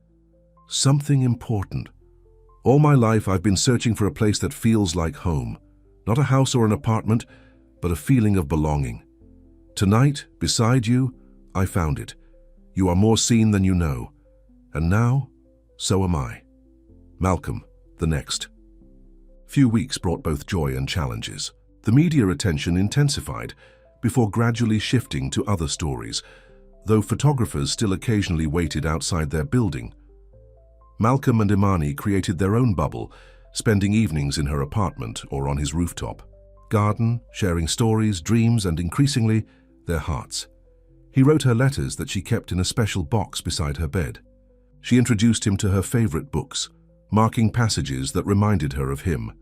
something important. All my life I've been searching for a place that feels like home. Not a house or an apartment, but a feeling of belonging. Tonight, beside you, I found it. You are more seen than you know. And now, so am I. Malcolm, the next." Few weeks brought both joy and challenges. The media attention intensified, before gradually shifting to other stories, though photographers still occasionally waited outside their building. Malcolm and Imani created their own bubble, spending evenings in her apartment or on his rooftop. Garden, sharing stories, dreams, and increasingly, their hearts. He wrote her letters that she kept in a special box beside her bed. She introduced him to her favorite books, marking passages that reminded her of him.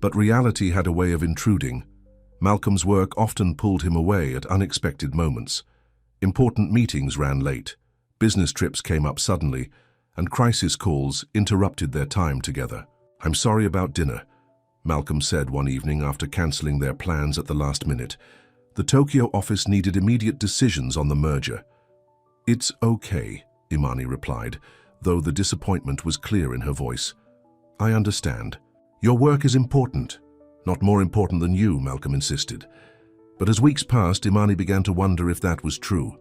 But reality had a way of intruding. Malcolm's work often pulled him away at unexpected moments. Important meetings ran late, business trips came up suddenly, and crisis calls interrupted their time together. "I'm sorry about dinner," Malcolm said one evening after cancelling their plans at the last minute. The Tokyo office needed immediate decisions on the merger. "It's okay," Imani replied, though the disappointment was clear in her voice. "I understand. Your work is important. Not more important than you," Malcolm insisted. But as weeks passed, Imani began to wonder if that was true.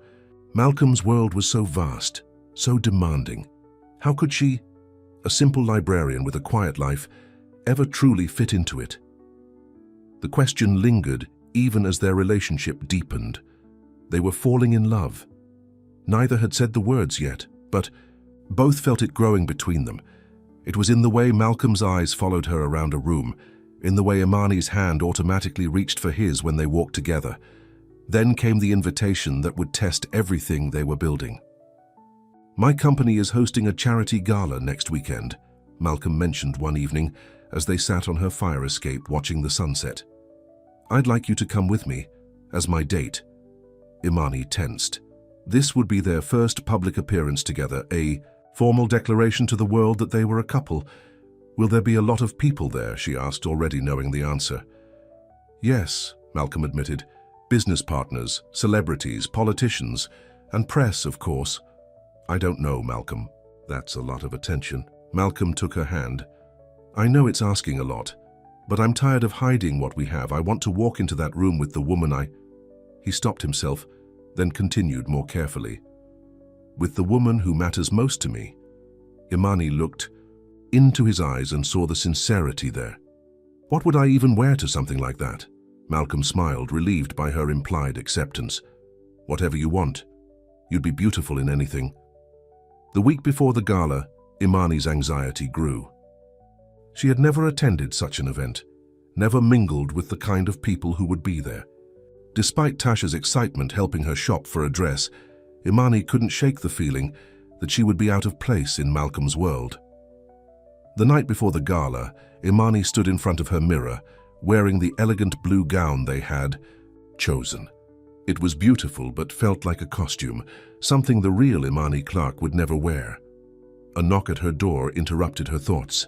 Malcolm's world was so vast, so demanding. How could she, a simple librarian with a quiet life, ever truly fit into it? The question lingered even as their relationship deepened. They were falling in love. Neither had said the words yet, but both felt it growing between them. It was in the way Malcolm's eyes followed her around a room, in the way Imani's hand automatically reached for his when they walked together. Then came the invitation that would test everything they were building. "My company is hosting a charity gala next weekend," Malcolm mentioned one evening as they sat on her fire escape watching the sunset. "I'd like you to come with me, as my date." Imani tensed. This would be their first public appearance together, a formal declaration to the world that they were a couple. "Will there be a lot of people there?" she asked, already knowing the answer. "Yes," Malcolm admitted. "Business partners, celebrities, politicians, and press, of course." "I don't know, Malcolm. That's a lot of attention." Malcolm took her hand. "I know it's asking a lot, but I'm tired of hiding what we have. I want to walk into that room with the woman I—" He stopped himself, then continued more carefully. "With the woman who matters most to me." Imani looked into his eyes and saw the sincerity there. "What would I even wear to something like that?" Malcolm smiled, relieved by her implied acceptance. "Whatever you want. You'd be beautiful in anything." The week before the gala, Imani's anxiety grew. She had never attended such an event, never mingled with the kind of people who would be there. Despite Tasha's excitement helping her shop for a dress, Imani couldn't shake the feeling that she would be out of place in Malcolm's world. The night before the gala, Imani stood in front of her mirror, wearing the elegant blue gown they had chosen. It was beautiful but felt like a costume, something the real Imani Clark would never wear. A knock at her door interrupted her thoughts.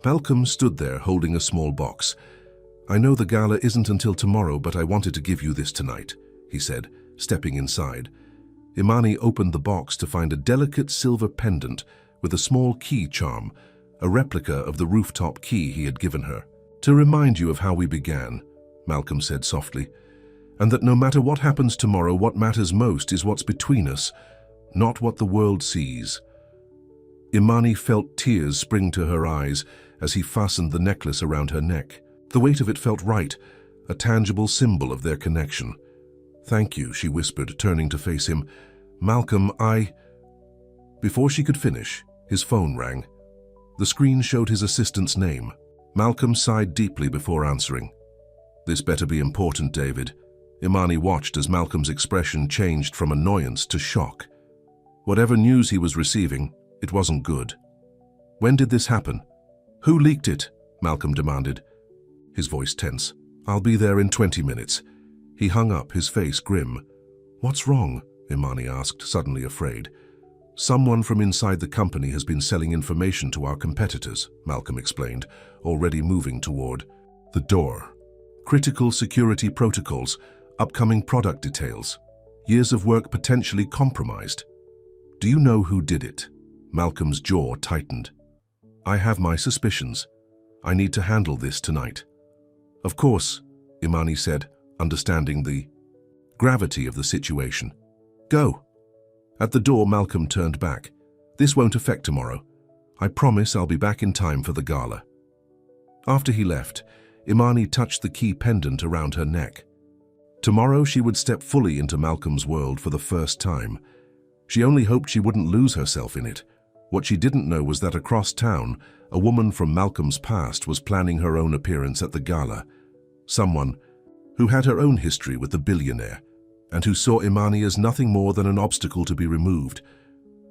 Malcolm stood there holding a small box. "I know the gala isn't until tomorrow, but I wanted to give you this tonight," he said, stepping inside. Imani opened the box to find a delicate silver pendant with a small key charm, a replica of the rooftop key he had given her. "To remind you of how we began," Malcolm said softly, "and that no matter what happens tomorrow, what matters most is what's between us, not what the world sees." Imani felt tears spring to her eyes as he fastened the necklace around her neck. The weight of it felt right, a tangible symbol of their connection. "Thank you," she whispered, turning to face him. "Malcolm, I—" Before she could finish, his phone rang. The screen showed his assistant's name. Malcolm sighed deeply before answering. "This better be important, David." Imani watched as Malcolm's expression changed from annoyance to shock. Whatever news he was receiving, it wasn't good. "When did this happen? Who leaked it?" Malcolm demanded. his voice tense. "I'll be there in 20 minutes. He hung up, his face grim. "What's wrong?" Imani asked, suddenly afraid. "Someone from inside the company has been selling information to our competitors," Malcolm explained, already moving toward the door. "Critical security protocols, upcoming product details, years of work potentially compromised." "Do you know who did it?" Malcolm's jaw tightened. "I have my suspicions. I need to handle this tonight." "Of course," Imani said, understanding the gravity of the situation. "Go." At the door, Malcolm turned back. "This won't affect tomorrow. I promise I'll be back in time for the gala." After he left, Imani touched the key pendant around her neck. Tomorrow she would step fully into Malcolm's world for the first time. She only hoped she wouldn't lose herself in it. What she didn't know was that across town, a woman from Malcolm's past was planning her own appearance at the gala. Someone who had her own history with the billionaire, and who saw Imani as nothing more than an obstacle to be removed.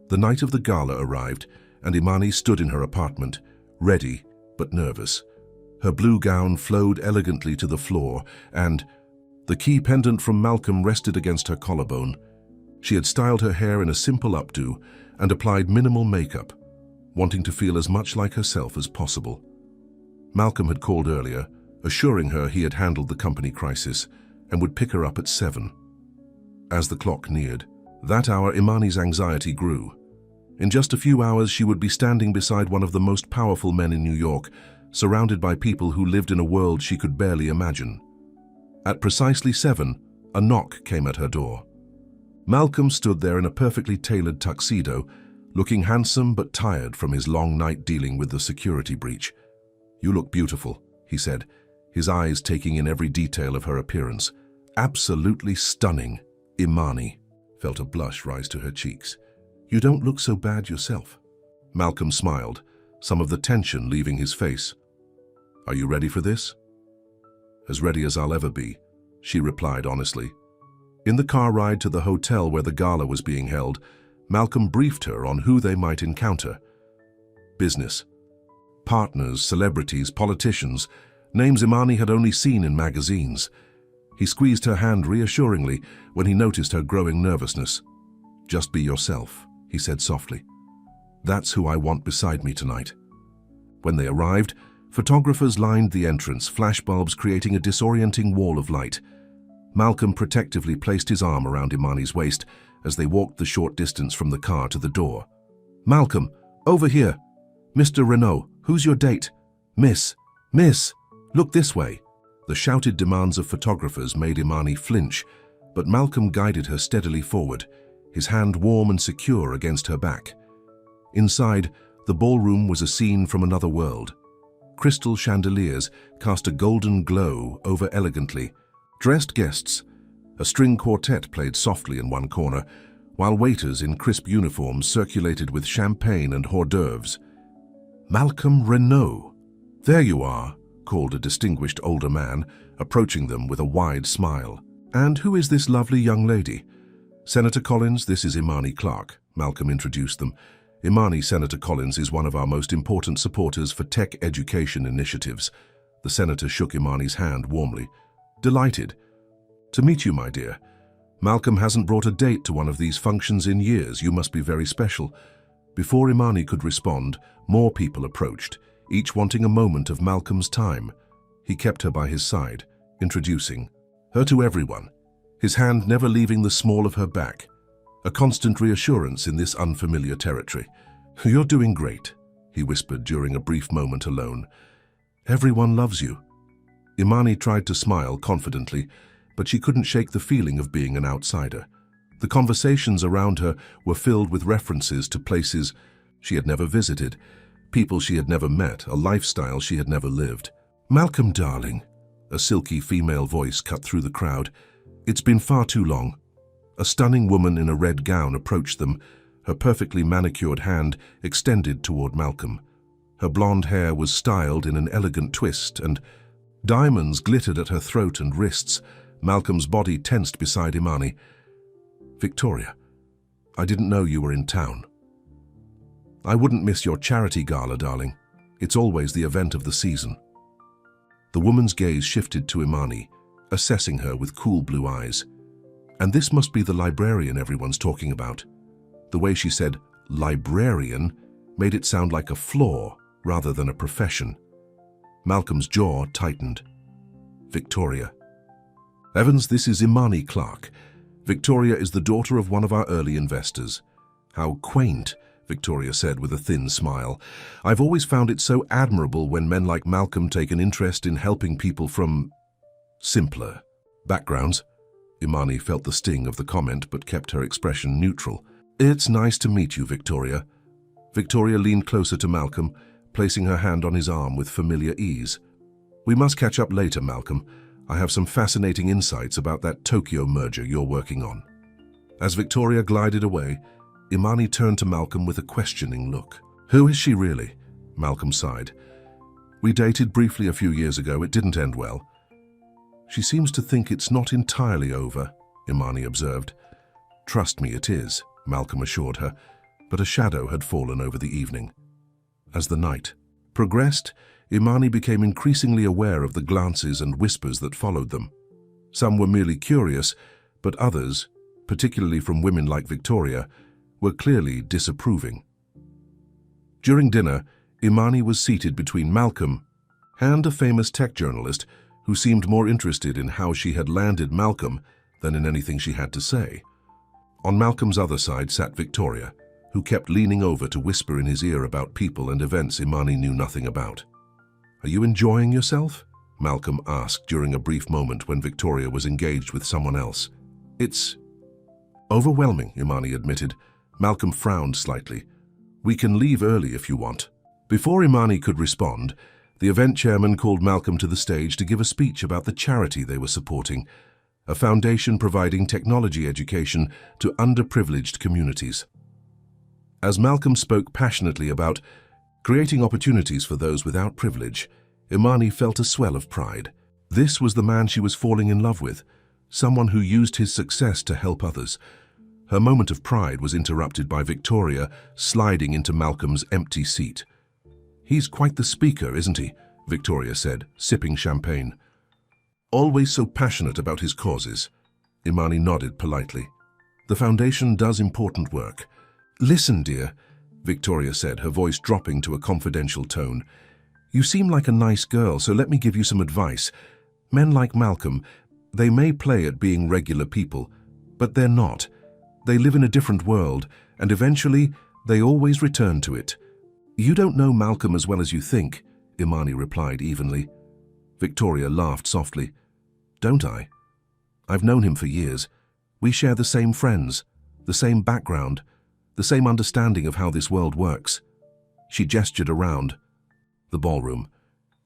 The night of the gala arrived, and Imani stood in her apartment, ready but nervous. Her blue gown flowed elegantly to the floor, and the key pendant from Malcolm rested against her collarbone. She had styled her hair in a simple updo and applied minimal makeup, wanting to feel as much like herself as possible. Malcolm had called earlier, assuring her he had handled the company crisis and would pick her up at 7. As the clock neared that hour, Imani's anxiety grew. In just a few hours, she would be standing beside one of the most powerful men in New York, surrounded by people who lived in a world she could barely imagine. At precisely 7, a knock came at her door. Malcolm stood there in a perfectly tailored tuxedo, looking handsome but tired from his long night dealing with the security breach. "You look beautiful," he said, his eyes taking in every detail of her appearance. "Absolutely stunning." Imani felt a blush rise to her cheeks. "You don't look so bad yourself." Malcolm smiled, some of the tension leaving his face. "Are you ready for this?" "As ready as I'll ever be," she replied honestly. In the car ride to the hotel where the gala was being held, Malcolm briefed her on who they might encounter. Business. Partners, celebrities, politicians, names Imani had only seen in magazines. He squeezed her hand reassuringly when he noticed her growing nervousness. "Just be yourself," he said softly. "That's who I want beside me tonight." When they arrived, photographers lined the entrance, flashbulbs creating a disorienting wall of light. Malcolm protectively placed his arm around Imani's waist as they walked the short distance from the car to the door. "Malcolm, over here! Mr. Renault, who's your date? Miss, look this way!" The shouted demands of photographers made Imani flinch, but Malcolm guided her steadily forward, his hand warm and secure against her back. Inside, the ballroom was a scene from another world. Crystal chandeliers cast a golden glow over elegantly. Dressed guests, a string quartet played softly in one corner, while waiters in crisp uniforms circulated with champagne and hors d'oeuvres. "Malcolm Renault, there you are," called a distinguished older man, approaching them with a wide smile. "And who is this lovely young lady?" "Senator Collins, this is Imani Clark," Malcolm introduced them. "Imani, Senator Collins is one of our most important supporters for tech education initiatives." The senator shook Imani's hand warmly. "Delighted to meet you, my dear. Malcolm hasn't brought a date to one of these functions in years. You must be very special." Before Imani could respond, more people approached, each wanting a moment of Malcolm's time. He kept her by his side, introducing her to everyone, his hand never leaving the small of her back, a constant reassurance in this unfamiliar territory. "You're doing great," he whispered during a brief moment alone. "Everyone loves you." Imani tried to smile confidently, but she couldn't shake the feeling of being an outsider. The conversations around her were filled with references to places she had never visited, people she had never met, a lifestyle she had never lived. "Malcolm, darling," a silky female voice cut through the crowd. "It's been far too long." A stunning woman in a red gown approached them, her perfectly manicured hand extended toward Malcolm. Her blonde hair was styled in an elegant twist, and diamonds glittered at her throat and wrists. Malcolm's body tensed beside Imani. "Victoria, I didn't know you were in town." "I wouldn't miss your charity gala, darling. It's always the event of the season." The woman's gaze shifted to Imani, assessing her with cool blue eyes. And this must be the librarian everyone's talking about. The way she said librarian made it sound like a flaw rather than a profession. Malcolm's jaw tightened. Victoria. Evans, this is Imani Clark. Victoria is the daughter of one of our early investors. How quaint, Victoria said with a thin smile. I've always found it so admirable when men like Malcolm take an interest in helping people from simpler backgrounds. Imani felt the sting of the comment but kept her expression neutral. It's nice to meet you, Victoria. Victoria leaned closer to Malcolm, placing her hand on his arm with familiar ease. We must catch up later, Malcolm. I have some fascinating insights about that Tokyo merger you're working on. As Victoria glided away, Imani turned to Malcolm with a questioning look. Who is she really? Malcolm sighed. We dated briefly a few years ago. It didn't end well. She seems to think it's not entirely over, Imani observed. Trust me, it is, Malcolm assured her, but a shadow had fallen over the evening. As the night progressed, Imani became increasingly aware of the glances and whispers that followed them. Some were merely curious, but others, particularly from women like Victoria, were clearly disapproving. During dinner, Imani was seated between Malcolm and a famous tech journalist who seemed more interested in how she had landed Malcolm than in anything she had to say. On Malcolm's other side sat Victoria, who kept leaning over to whisper in his ear about people and events Imani knew nothing about. Are you enjoying yourself? Malcolm asked during a brief moment when Victoria was engaged with someone else. It's overwhelming, Imani admitted. Malcolm frowned slightly. We can leave early if you want. Before Imani could respond, the event chairman called Malcolm to the stage to give a speech about the charity they were supporting, a foundation providing technology education to underprivileged communities. As Malcolm spoke passionately about creating opportunities for those without privilege, Imani felt a swell of pride. This was the man she was falling in love with, someone who used his success to help others. Her moment of pride was interrupted by Victoria sliding into Malcolm's empty seat. He's quite the speaker, isn't he? Victoria said, sipping champagne. Always so passionate about his causes. Imani nodded politely. The foundation does important work. Listen, dear, Victoria said, her voice dropping to a confidential tone. You seem like a nice girl, so let me give you some advice. Men like Malcolm, they may play at being regular people, but they're not. They live in a different world, and eventually, they always return to it. You don't know Malcolm as well as you think, Imani replied evenly. Victoria laughed softly. Don't I? I've known him for years. We share the same friends, the same background, the same understanding of how this world works. She gestured around. The ballroom.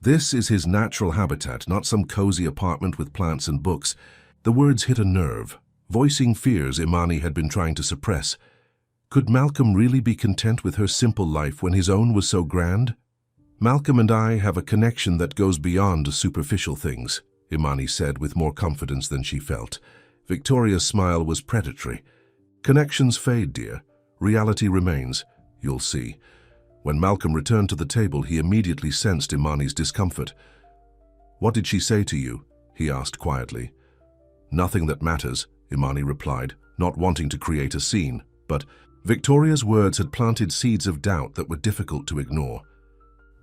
This is his natural habitat, not some cozy apartment with plants and books. The words hit a nerve, voicing fears Imani had been trying to suppress. Could Malcolm really be content with her simple life when his own was so grand? Malcolm and I have a connection that goes beyond superficial things, Imani said with more confidence than she felt. Victoria's smile was predatory. Connections fade, dear. Reality remains. You'll see. When Malcolm returned to the table, he immediately sensed Imani's discomfort. What did she say to you? He asked quietly. Nothing that matters, Imani replied, not wanting to create a scene. But Victoria's words had planted seeds of doubt that were difficult to ignore.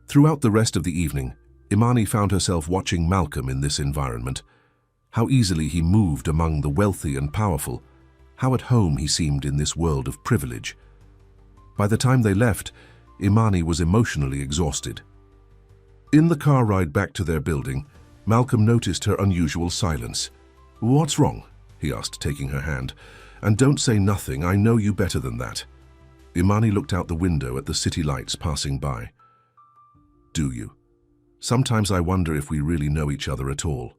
Throughout the rest of the evening, Imani found herself watching Malcolm in this environment. How easily he moved among the wealthy and powerful. How at home he seemed in this world of privilege. By the time they left, Imani was emotionally exhausted. In the car ride back to their building, Malcolm noticed her unusual silence. What's wrong? He asked, taking her hand. And don't say nothing, I know you better than that. Imani looked out the window at the city lights passing by. Do you? Sometimes I wonder if we really know each other at all.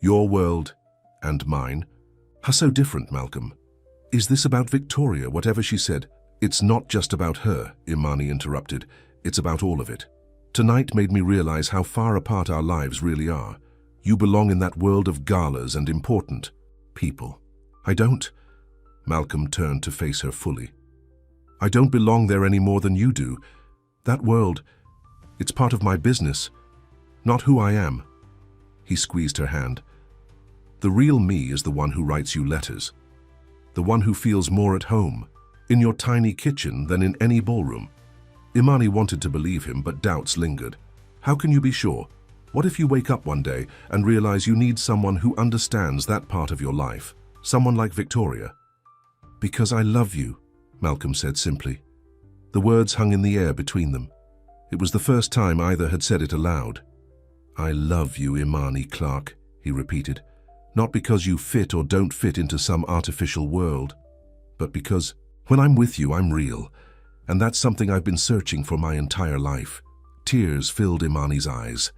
Your world and mine. How so different, Malcolm? Is this about Victoria, whatever she said? It's not just about her, Imani interrupted. It's about all of it. Tonight made me realize how far apart our lives really are. You belong in that world of galas and important people. I don't. Malcolm turned to face her fully. I don't belong there any more than you do. That world, it's part of my business, not who I am. He squeezed her hand. The real me is the one who writes you letters. The one who feels more at home in your tiny kitchen than in any ballroom. Imani wanted to believe him, but doubts lingered. How can you be sure? What if you wake up one day and realize you need someone who understands that part of your life? Someone like Victoria. Because I love you, Malcolm said simply. The words hung in the air between them. It was the first time either had said it aloud. I love you, Imani Clark, he repeated. Not because you fit or don't fit into some artificial world, but because when I'm with you, I'm real. And that's something I've been searching for my entire life. Tears filled Imani's eyes.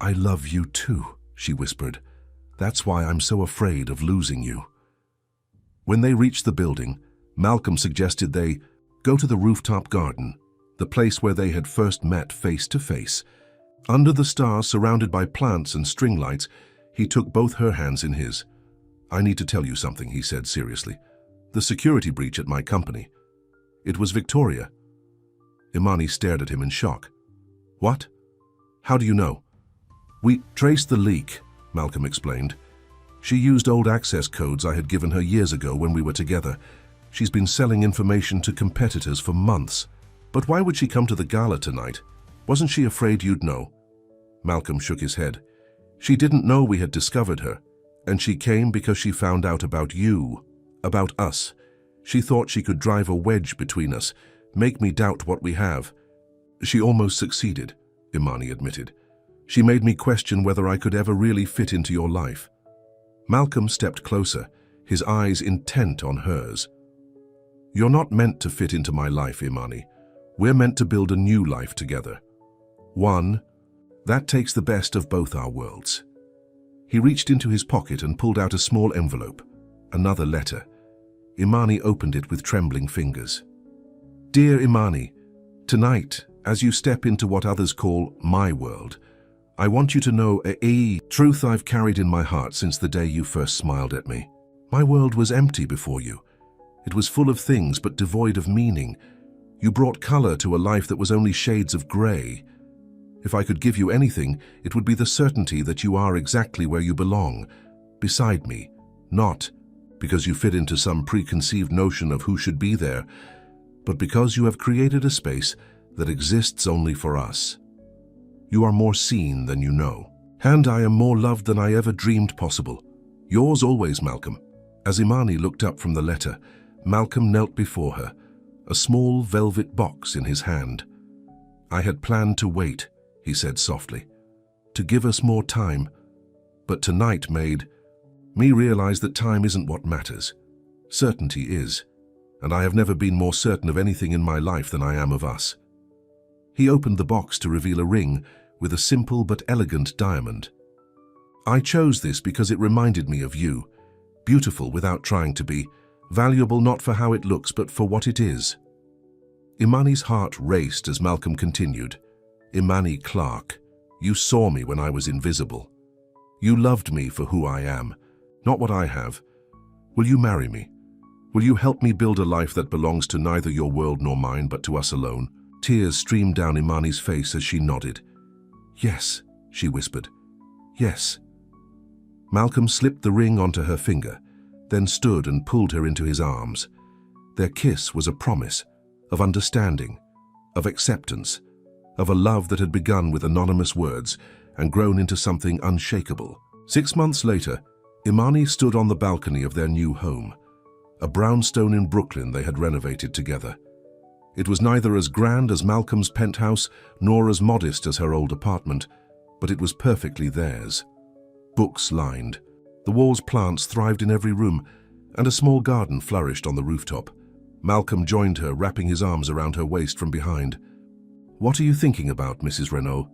I love you too, she whispered. That's why I'm so afraid of losing you. When they reached the building, Malcolm suggested they go to the rooftop garden, the place where they had first met face to face. Under the stars, surrounded by plants and string lights, he took both her hands in his. I need to tell you something, he said seriously. The security breach at my company. It was Victoria. Imani stared at him in shock. What? How do you know? We traced the leak, Malcolm explained. She used old access codes I had given her years ago when we were together. She's been selling information to competitors for months. But why would she come to the gala tonight? Wasn't she afraid you'd know? Malcolm shook his head. She didn't know we had discovered her, and she came because she found out about you, about us. She thought she could drive a wedge between us, make me doubt what we have. She almost succeeded, Imani admitted. She made me question whether I could ever really fit into your life. Malcolm stepped closer, his eyes intent on hers. You're not meant to fit into my life, Imani. We're meant to build a new life together. One that takes the best of both our worlds. He reached into his pocket and pulled out a small envelope, another letter. Imani opened it with trembling fingers. Dear Imani, tonight, as you step into what others call my world, I want you to know a truth I've carried in my heart since the day you first smiled at me. My world was empty before you. It was full of things but devoid of meaning. You brought color to a life that was only shades of gray. If I could give you anything, it would be the certainty that you are exactly where you belong, beside me, not because you fit into some preconceived notion of who should be there, but because you have created a space that exists only for us. You are more seen than you know, and I am more loved than I ever dreamed possible. Yours always, Malcolm. As Imani looked up from the letter, Malcolm knelt before her, a small velvet box in his hand. I had planned to wait, he said softly, to give us more time, but tonight made me realize that time isn't what matters. Certainty is, and I have never been more certain of anything in my life than I am of us. He opened the box to reveal a ring with a simple but elegant diamond. I chose this because it reminded me of you, beautiful without trying to be, valuable not for how it looks but for what it is. Imani's heart raced as Malcolm continued. Imani Clark, you saw me when I was invisible. You loved me for who I am, not what I have. Will you marry me? Will you help me build a life that belongs to neither your world nor mine, but to us alone? Tears streamed down Imani's face as she nodded. Yes, she whispered. Yes. Malcolm slipped the ring onto her finger, then stood and pulled her into his arms. Their kiss was a promise of understanding, of acceptance, of a love that had begun with anonymous words and grown into something unshakable. 6 months later, Imani stood on the balcony of their new home, a brownstone in Brooklyn they had renovated together. It was neither as grand as Malcolm's penthouse nor as modest as her old apartment, but it was perfectly theirs. Books lined. The wall's plants thrived in every room, and a small garden flourished on the rooftop. Malcolm joined her, wrapping his arms around her waist from behind. What are you thinking about, Mrs. Renault?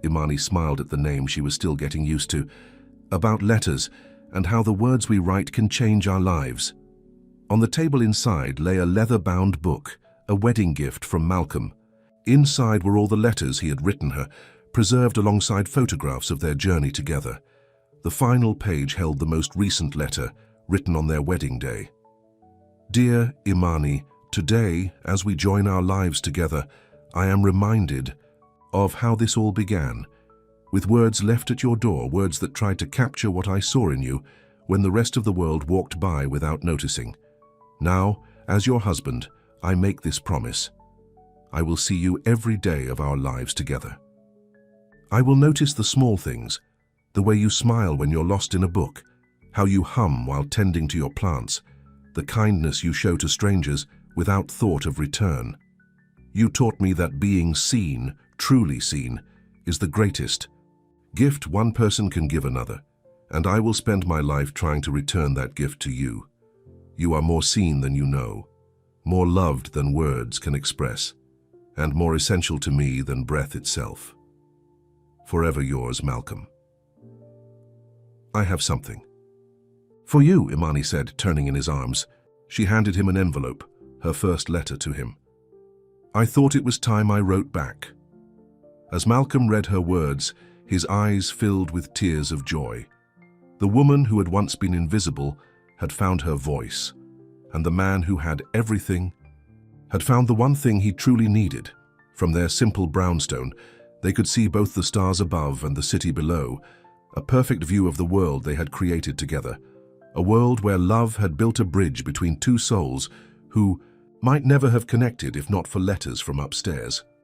Imani smiled at the name she was still getting used to. About letters, and how the words we write can change our lives. On the table inside lay a leather-bound book, a wedding gift from Malcolm. Inside were all the letters he had written her, preserved alongside photographs of their journey together. The final page held the most recent letter, written on their wedding day. Dear Imani, today, as we join our lives together, I am reminded of how this all began. with words left at your door, words that tried to capture what I saw in you when the rest of the world walked by without noticing. Now, as your husband, I make this promise. I will see you every day of our lives together. I will notice the small things, the way you smile when you're lost in a book, how you hum while tending to your plants, the kindness you show to strangers without thought of return. You taught me that being seen, truly seen, is the greatest gift one person can give another, and I will spend my life trying to return that gift to you. You are more seen than you know, more loved than words can express, and more essential to me than breath itself. Forever yours, Malcolm. I have something. For you, Imani said, turning in his arms. She handed him an envelope, her first letter to him. I thought it was time I wrote back. As Malcolm read her words, his eyes filled with tears of joy. The woman who had once been invisible had found her voice, and the man who had everything had found the one thing he truly needed. From their simple brownstone, they could see both the stars above and the city below, a perfect view of the world they had created together, a world where love had built a bridge between two souls who might never have connected if not for letters from upstairs.